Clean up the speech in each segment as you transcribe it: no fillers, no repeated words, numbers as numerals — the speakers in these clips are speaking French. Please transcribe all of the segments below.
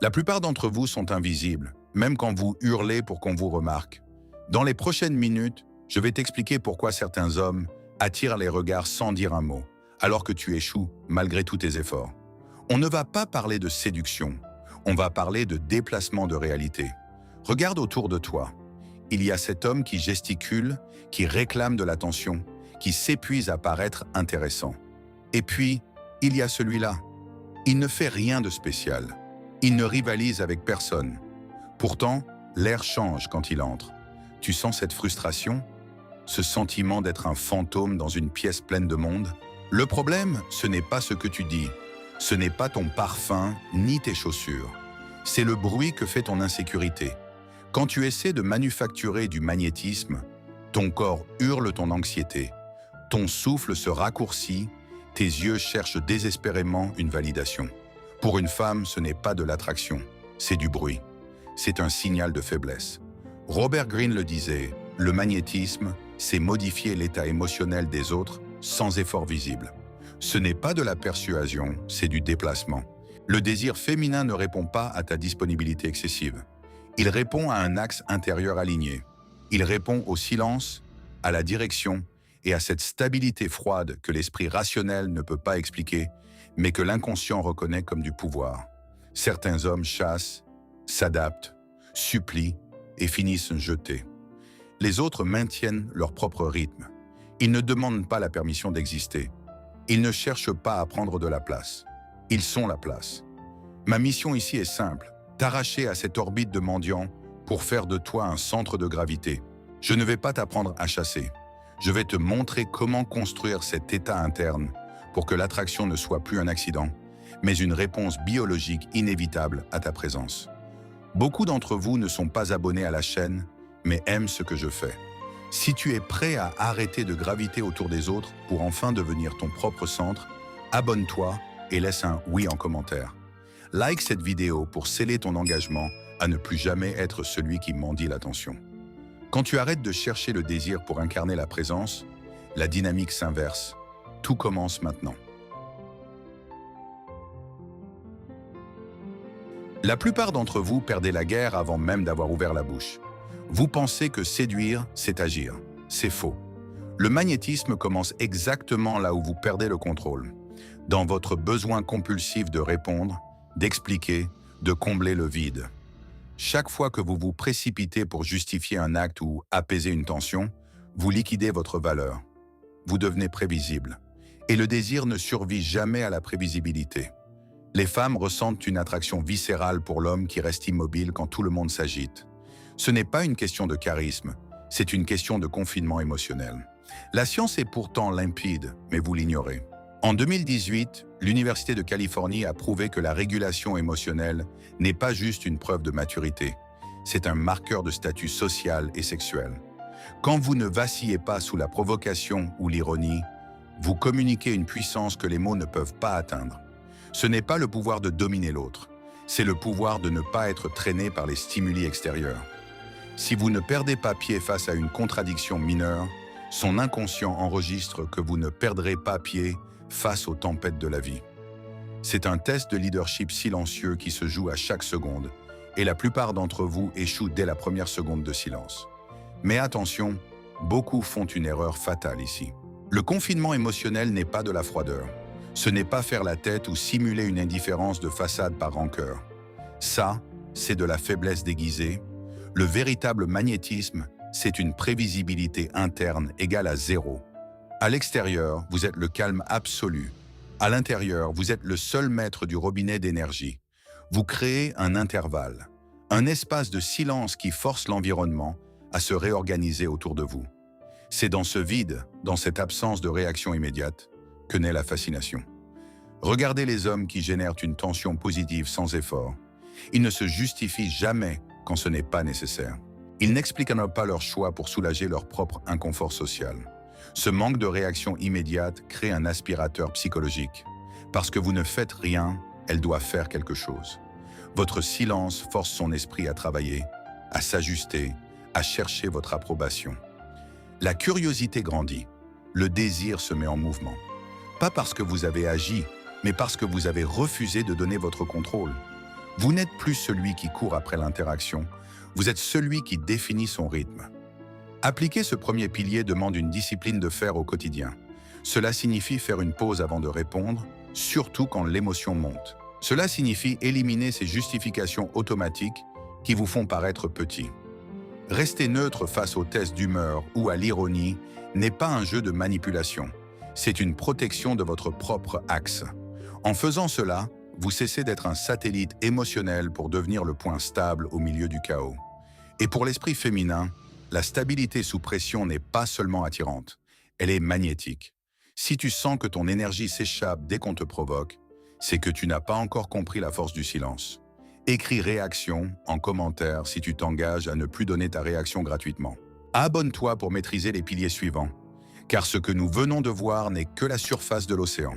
La plupart d'entre vous sont invisibles, même quand vous hurlez pour qu'on vous remarque. Dans les prochaines minutes, je vais t'expliquer pourquoi certains hommes attirent les regards sans dire un mot, alors que tu échoues malgré tous tes efforts. On ne va pas parler de séduction, on va parler de déplacement de réalité. Regarde autour de toi. Il y a cet homme qui gesticule, qui réclame de l'attention, qui s'épuise à paraître intéressant. Et puis, il y a celui-là. Il ne fait rien de spécial. Il ne rivalise avec personne. Pourtant, l'air change quand il entre. Tu sens cette frustration? Ce sentiment d'être un fantôme dans une pièce pleine de monde? Le problème, ce n'est pas ce que tu dis. Ce n'est pas ton parfum, ni tes chaussures. C'est le bruit que fait ton insécurité. Quand tu essaies de manufacturer du magnétisme, ton corps hurle ton anxiété. Ton souffle se raccourcit, tes yeux cherchent désespérément une validation. Pour une femme, ce n'est pas de l'attraction, c'est du bruit. C'est un signal de faiblesse. Robert Greene le disait, le magnétisme, c'est modifier l'état émotionnel des autres sans effort visible. Ce n'est pas de la persuasion, c'est du déplacement. Le désir féminin ne répond pas à ta disponibilité excessive. Il répond à un axe intérieur aligné. Il répond au silence, à la direction et à cette stabilité froide que l'esprit rationnel ne peut pas expliquer, mais que l'inconscient reconnaît comme du pouvoir. Certains hommes chassent, s'adaptent, supplient et finissent jetés. Les autres maintiennent leur propre rythme. Ils ne demandent pas la permission d'exister. Ils ne cherchent pas à prendre de la place. Ils sont la place. Ma mission ici est simple, t'arracher à cette orbite de mendiant pour faire de toi un centre de gravité. Je ne vais pas t'apprendre à chasser. Je vais te montrer comment construire cet état interne pour que l'attraction ne soit plus un accident, mais une réponse biologique inévitable à ta présence. Beaucoup d'entre vous ne sont pas abonnés à la chaîne, mais aiment ce que je fais. Si tu es prêt à arrêter de graviter autour des autres pour enfin devenir ton propre centre, abonne-toi et laisse un oui en commentaire. Like cette vidéo pour sceller ton engagement à ne plus jamais être celui qui mendie l'attention. Quand tu arrêtes de chercher le désir pour incarner la présence, la dynamique s'inverse. Tout commence maintenant. La plupart d'entre vous perdez la guerre avant même d'avoir ouvert la bouche. Vous pensez que séduire, c'est agir. C'est faux. Le magnétisme commence exactement là où vous perdez le contrôle. Dans votre besoin compulsif de répondre, d'expliquer, de combler le vide. Chaque fois que vous vous précipitez pour justifier un acte ou apaiser une tension, vous liquidez votre valeur. Vous devenez prévisible. Et le désir ne survit jamais à la prévisibilité. Les femmes ressentent une attraction viscérale pour l'homme qui reste immobile quand tout le monde s'agite. Ce n'est pas une question de charisme, c'est une question de confinement émotionnel. La science est pourtant limpide, mais vous l'ignorez. En 2018, l'Université de Californie a prouvé que la régulation émotionnelle n'est pas juste une preuve de maturité, c'est un marqueur de statut social et sexuel. Quand vous ne vacillez pas sous la provocation ou l'ironie, vous communiquez une puissance que les mots ne peuvent pas atteindre. Ce n'est pas le pouvoir de dominer l'autre, c'est le pouvoir de ne pas être traîné par les stimuli extérieurs. Si vous ne perdez pas pied face à une contradiction mineure, son inconscient enregistre que vous ne perdrez pas pied face aux tempêtes de la vie. C'est un test de leadership silencieux qui se joue à chaque seconde, et la plupart d'entre vous échouent dès la première seconde de silence. Mais attention, beaucoup font une erreur fatale ici. Le confinement émotionnel n'est pas de la froideur. Ce n'est pas faire la tête ou simuler une indifférence de façade par rancœur. Ça, c'est de la faiblesse déguisée. Le véritable magnétisme, c'est une prévisibilité interne égale à zéro. À l'extérieur, vous êtes le calme absolu. À l'intérieur, vous êtes le seul maître du robinet d'énergie. Vous créez un intervalle, un espace de silence qui force l'environnement à se réorganiser autour de vous. C'est dans ce vide, dans cette absence de réaction immédiate, que naît la fascination. Regardez les hommes qui génèrent une tension positive sans effort. Ils ne se justifient jamais quand ce n'est pas nécessaire. Ils n'expliquent pas leur choix pour soulager leur propre inconfort social. Ce manque de réaction immédiate crée un aspirateur psychologique. Parce que vous ne faites rien, elle doit faire quelque chose. Votre silence force son esprit à travailler, à s'ajuster, à chercher votre approbation. La curiosité grandit, le désir se met en mouvement. Pas parce que vous avez agi, mais parce que vous avez refusé de donner votre contrôle. Vous n'êtes plus celui qui court après l'interaction, vous êtes celui qui définit son rythme. Appliquer ce premier pilier demande une discipline de fer au quotidien. Cela signifie faire une pause avant de répondre, surtout quand l'émotion monte. Cela signifie éliminer ces justifications automatiques qui vous font paraître petit. Rester neutre face aux tests d'humeur ou à l'ironie n'est pas un jeu de manipulation. C'est une protection de votre propre axe. En faisant cela, vous cessez d'être un satellite émotionnel pour devenir le point stable au milieu du chaos. Et pour l'esprit féminin, la stabilité sous pression n'est pas seulement attirante, elle est magnétique. Si tu sens que ton énergie s'échappe dès qu'on te provoque, c'est que tu n'as pas encore compris la force du silence. Écris réaction en commentaire si tu t'engages à ne plus donner ta réaction gratuitement. Abonne-toi pour maîtriser les piliers suivants, car ce que nous venons de voir n'est que la surface de l'océan.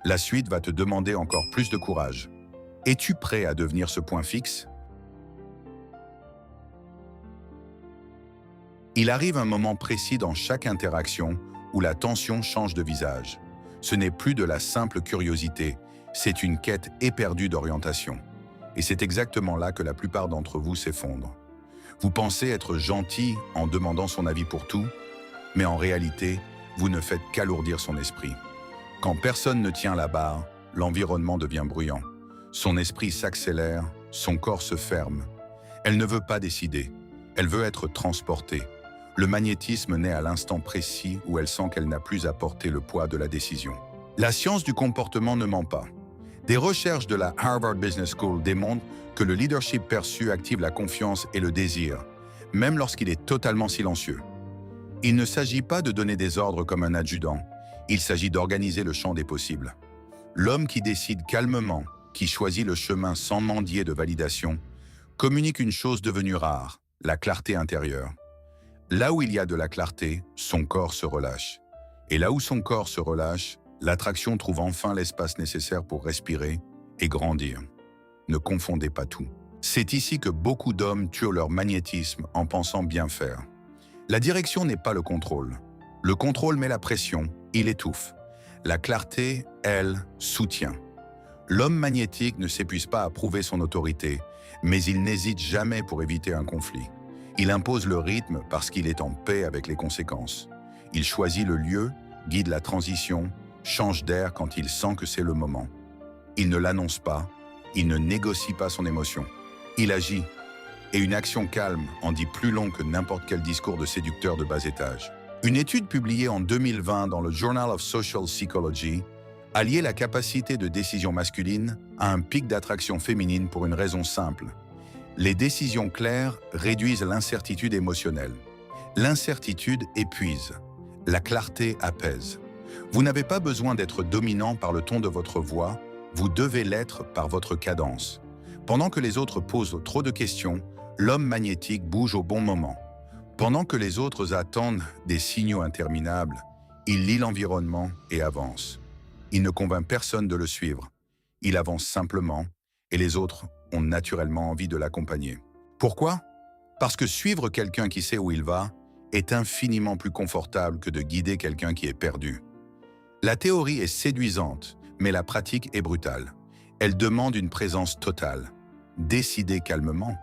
La suite va te demander encore plus de courage. Es-tu prêt à devenir ce point fixe? Il arrive un moment précis dans chaque interaction où la tension change de visage. Ce n'est plus de la simple curiosité, c'est une quête éperdue d'orientation. Et c'est exactement là que la plupart d'entre vous s'effondrent. Vous pensez être gentil en demandant son avis pour tout, mais en réalité, vous ne faites qu'alourdir son esprit. Quand personne ne tient la barre, l'environnement devient bruyant. Son esprit s'accélère, son corps se ferme. Elle ne veut pas décider, elle veut être transportée. Le magnétisme naît à l'instant précis où elle sent qu'elle n'a plus à porter le poids de la décision. La science du comportement ne ment pas. Des recherches de la Harvard Business School démontrent que le leadership perçu active la confiance et le désir, même lorsqu'il est totalement silencieux. Il ne s'agit pas de donner des ordres comme un adjudant, il s'agit d'organiser le champ des possibles. L'homme qui décide calmement, qui choisit le chemin sans mendier de validation, communique une chose devenue rare, la clarté intérieure. Là où il y a de la clarté, son corps se relâche. Et là où son corps se relâche, l'attraction trouve enfin l'espace nécessaire pour respirer et grandir. Ne confondez pas tout. C'est ici que beaucoup d'hommes tuent leur magnétisme en pensant bien faire. La direction n'est pas le contrôle. Le contrôle met la pression, il étouffe. La clarté, elle, soutient. L'homme magnétique ne s'épuise pas à prouver son autorité, mais il n'hésite jamais pour éviter un conflit. Il impose le rythme parce qu'il est en paix avec les conséquences. Il choisit le lieu, guide la transition, change d'air quand il sent que c'est le moment. Il ne l'annonce pas, il ne négocie pas son émotion. Il agit. Et une action calme en dit plus long que n'importe quel discours de séducteur de bas étage. Une étude publiée en 2020 dans le Journal of Social Psychology a lié la capacité de décision masculine à un pic d'attraction féminine pour une raison simple. Les décisions claires réduisent l'incertitude émotionnelle. L'incertitude épuise. La clarté apaise. Vous n'avez pas besoin d'être dominant par le ton de votre voix, vous devez l'être par votre cadence. Pendant que les autres posent trop de questions, l'homme magnétique bouge au bon moment. Pendant que les autres attendent des signaux interminables, il lit l'environnement et avance. Il ne convainc personne de le suivre. Il avance simplement et les autres ont naturellement envie de l'accompagner. Pourquoi? Parce que suivre quelqu'un qui sait où il va est infiniment plus confortable que de guider quelqu'un qui est perdu. La théorie est séduisante, mais la pratique est brutale. Elle demande une présence totale. Décidez calmement.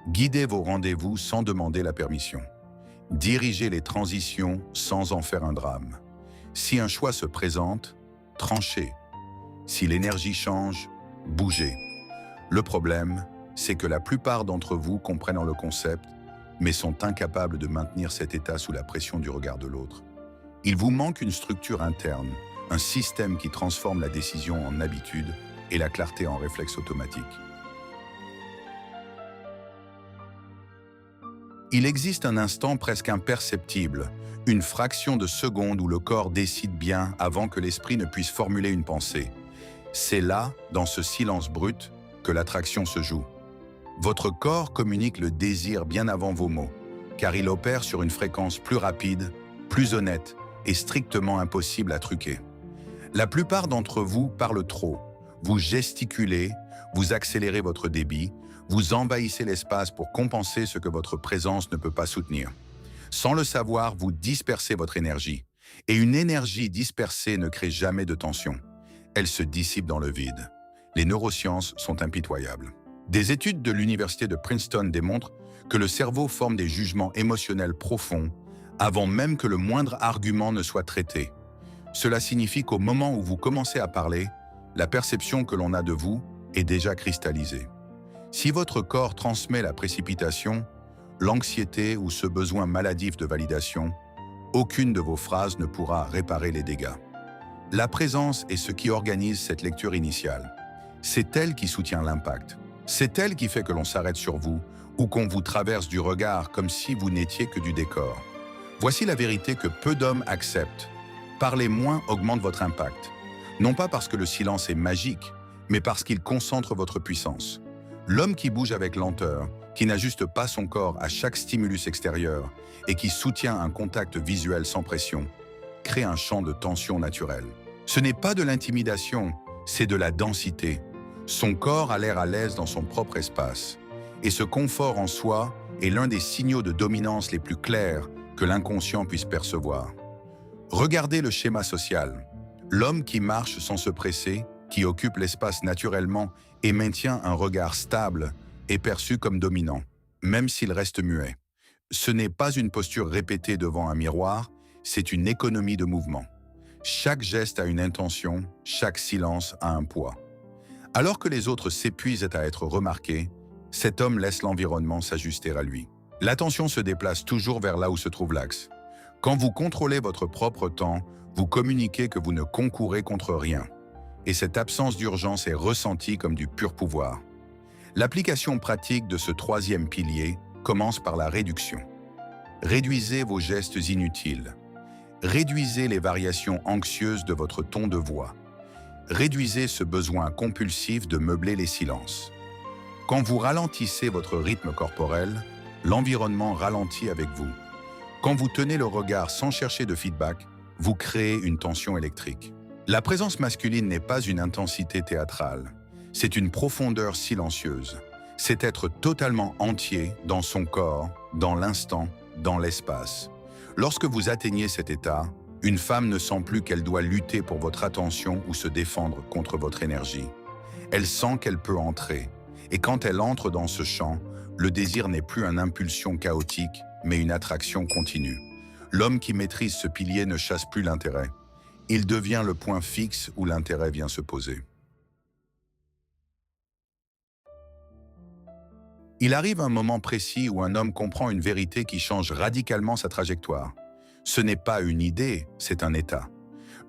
Guidez vos rendez-vous sans demander la permission. Dirigez les transitions sans en faire un drame. Si un choix se présente, tranchez. Si l'énergie change, bougez. Le problème, c'est que la plupart d'entre vous comprennent le concept, mais sont incapables de maintenir cet état sous la pression du regard de l'autre. Il vous manque une structure interne, un système qui transforme la décision en habitude et la clarté en réflexe automatique. Il existe un instant presque imperceptible, une fraction de seconde où le corps décide bien avant que l'esprit ne puisse formuler une pensée. C'est là, dans ce silence brut, que l'attraction se joue. Votre corps communique le désir bien avant vos mots, car il opère sur une fréquence plus rapide, plus honnête et strictement impossible à truquer. La plupart d'entre vous parlent trop. Vous gesticulez, vous accélérez votre débit, vous envahissez l'espace pour compenser ce que votre présence ne peut pas soutenir. Sans le savoir, vous dispersez votre énergie. Et une énergie dispersée ne crée jamais de tension. Elle se dissipe dans le vide. Les neurosciences sont impitoyables. Des études de l'université de Princeton démontrent que le cerveau forme des jugements émotionnels profonds avant même que le moindre argument ne soit traité. Cela signifie qu'au moment où vous commencez à parler, la perception que l'on a de vous est déjà cristallisée. Si votre corps transmet la précipitation, l'anxiété ou ce besoin maladif de validation, aucune de vos phrases ne pourra réparer les dégâts. La présence est ce qui organise cette lecture initiale. C'est elle qui soutient l'impact. C'est elle qui fait que l'on s'arrête sur vous ou qu'on vous traverse du regard comme si vous n'étiez que du décor. Voici la vérité que peu d'hommes acceptent. Parler moins augmente votre impact. Non pas parce que le silence est magique, mais parce qu'il concentre votre puissance. L'homme qui bouge avec lenteur, qui n'ajuste pas son corps à chaque stimulus extérieur et qui soutient un contact visuel sans pression, crée un champ de tension naturel. Ce n'est pas de l'intimidation, c'est de la densité. Son corps a l'air à l'aise dans son propre espace. Et ce confort en soi est l'un des signaux de dominance les plus clairs que l'inconscient puisse percevoir. Regardez le schéma social. L'homme qui marche sans se presser, qui occupe l'espace naturellement et maintient un regard stable, est perçu comme dominant, même s'il reste muet. Ce n'est pas une posture répétée devant un miroir, c'est une économie de mouvement. Chaque geste a une intention, chaque silence a un poids. Alors que les autres s'épuisent à être remarqués, cet homme laisse l'environnement s'ajuster à lui. L'attention se déplace toujours vers là où se trouve l'axe. Quand vous contrôlez votre propre temps, vous communiquez que vous ne concourez contre rien. Et cette absence d'urgence est ressentie comme du pur pouvoir. L'application pratique de ce troisième pilier commence par la réduction. Réduisez vos gestes inutiles. Réduisez les variations anxieuses de votre ton de voix. Réduisez ce besoin compulsif de meubler les silences. Quand vous ralentissez votre rythme corporel, l'environnement ralentit avec vous. Quand vous tenez le regard sans chercher de feedback, vous créez une tension électrique. La présence masculine n'est pas une intensité théâtrale, c'est une profondeur silencieuse. C'est être totalement entier dans son corps, dans l'instant, dans l'espace. Lorsque vous atteignez cet état, une femme ne sent plus qu'elle doit lutter pour votre attention ou se défendre contre votre énergie. Elle sent qu'elle peut entrer. Et quand elle entre dans ce champ, le désir n'est plus une impulsion chaotique, mais une attraction continue. L'homme qui maîtrise ce pilier ne chasse plus l'intérêt. Il devient le point fixe où l'intérêt vient se poser. Il arrive un moment précis où un homme comprend une vérité qui change radicalement sa trajectoire. Ce n'est pas une idée, c'est un état.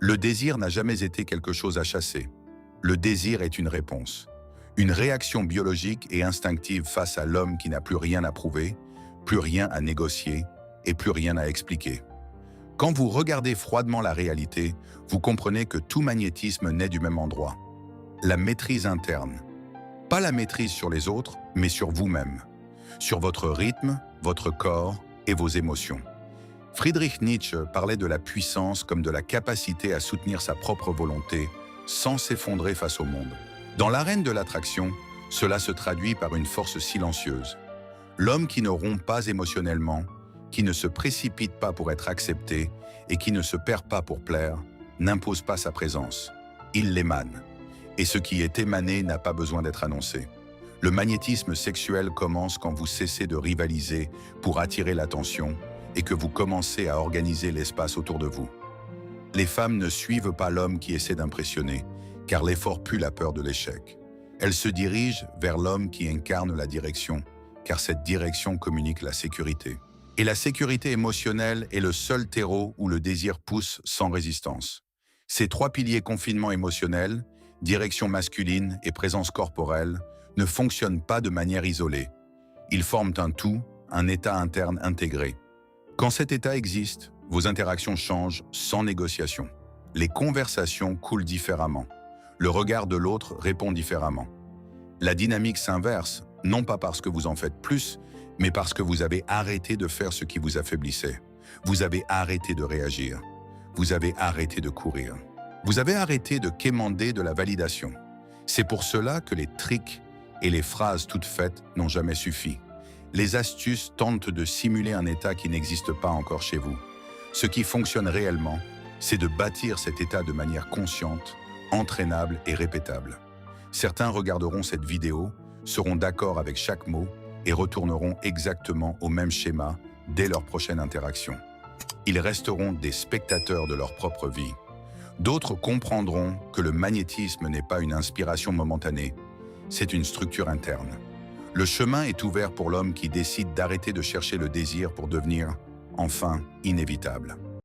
Le désir n'a jamais été quelque chose à chasser. Le désir est une réponse. Une réaction biologique et instinctive face à l'homme qui n'a plus rien à prouver, plus rien à négocier et plus rien à expliquer. Quand vous regardez froidement la réalité, vous comprenez que tout magnétisme naît du même endroit. La maîtrise interne. Pas la maîtrise sur les autres, mais sur vous-même. Sur votre rythme, votre corps et vos émotions. Friedrich Nietzsche parlait de la puissance comme de la capacité à soutenir sa propre volonté sans s'effondrer face au monde. Dans l'arène de l'attraction, cela se traduit par une force silencieuse. L'homme qui ne rompt pas émotionnellement, qui ne se précipite pas pour être accepté et qui ne se perd pas pour plaire, n'impose pas sa présence. Il l'émane. Et ce qui est émané n'a pas besoin d'être annoncé. Le magnétisme sexuel commence quand vous cessez de rivaliser pour attirer l'attention et que vous commencez à organiser l'espace autour de vous. Les femmes ne suivent pas l'homme qui essaie d'impressionner, car l'effort pue la peur de l'échec. Elles se dirigent vers l'homme qui incarne la direction, car cette direction communique la sécurité. Et la sécurité émotionnelle est le seul terreau où le désir pousse sans résistance. Ces trois piliers confinement émotionnel, direction masculine et présence corporelle ne fonctionnent pas de manière isolée. Ils forment un tout, un état interne intégré. Quand cet état existe, vos interactions changent sans négociation. Les conversations coulent différemment. Le regard de l'autre répond différemment. La dynamique s'inverse, non pas parce que vous en faites plus, mais parce que vous avez arrêté de faire ce qui vous affaiblissait. Vous avez arrêté de réagir. Vous avez arrêté de courir. Vous avez arrêté de quémander de la validation. C'est pour cela que les tricks et les phrases toutes faites n'ont jamais suffi. Les astuces tentent de simuler un état qui n'existe pas encore chez vous. Ce qui fonctionne réellement, c'est de bâtir cet état de manière consciente, entraînable et répétable. Certains regarderont cette vidéo, seront d'accord avec chaque mot et retourneront exactement au même schéma dès leur prochaine interaction. Ils resteront des spectateurs de leur propre vie. D'autres comprendront que le magnétisme n'est pas une inspiration momentanée, c'est une structure interne. Le chemin est ouvert pour l'homme qui décide d'arrêter de chercher le désir pour devenir, enfin, inévitable.